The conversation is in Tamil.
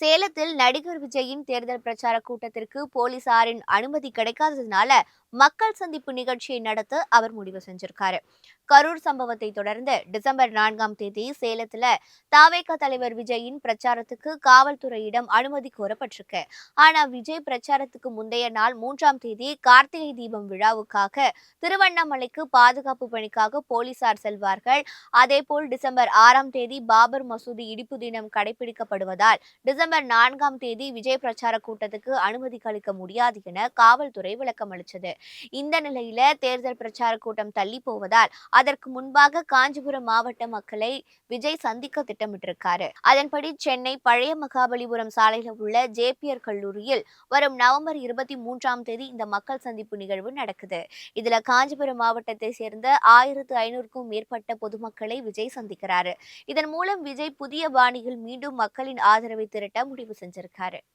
சேலத்தில் நடிகர் விஜயின் தேர்தல் பிரச்சார கூட்டத்திற்கு போலீசாரின் அனுமதி கிடைக்காததுனால மக்கள் சந்திப்பு நிகழ்ச்சியை நடத்த அவர் முடிவு செஞ்சிருக்காரு. கரூர் சம்பவத்தை தொடர்ந்து டிசம்பர் 4ஆம் தேதி சேலத்துல தாவேக தலைவர் விஜயின் பிரச்சாரத்துக்கு காவல்துறையிடம் அனுமதி கோரப்பட்டிருக்கு. ஆனா விஜய் பிரச்சாரத்துக்கு முந்தைய நாள் 3ஆம் தேதி கார்த்திகை தீபம் விழாவுக்காக திருவண்ணாமலைக்கு பாதுகாப்பு பணிக்காக போலீசார் செல்வார்கள். அதேபோல் டிசம்பர் 6ஆம் தேதி பாபர் மசூதி இடிப்பு தினம் கடைபிடிக்கப்படுவதால் டிசம்பர் 4ஆம் தேதி விஜய் பிரச்சார கூட்டத்துக்கு அனுமதி அளிக்க முடியாது என காவல்துறை விளக்கம் அளித்தது. இந்த நிலையில தேர்தல் பிரச்சார கூட்டம் தள்ளி போவதால் அதற்கு முன்பாக காஞ்சிபுரம் மாவட்ட மக்களை விஜய் சந்திக்க திட்டமிட்டிருக்காரு. அதன்படி சென்னை பழைய மகாபலிபுரம் சாலையில் உள்ள ஜேபிஆர் கல்லூரியில் வரும் நவம்பர் 23ஆம் தேதி இந்த மக்கள் சந்திப்பு நிகழ்வு நடக்குது. இதுல காஞ்சிபுரம் மாவட்டத்தை சேர்ந்த 1500க்கும் மேற்பட்ட பொதுமக்களை விஜய் சந்திக்கிறாரு. இதன் மூலம் விஜய் புதிய பாணியில் மீண்டும் மக்களின் ஆதரவை திரட்ட முடிவு செஞ்சிருக்காரு.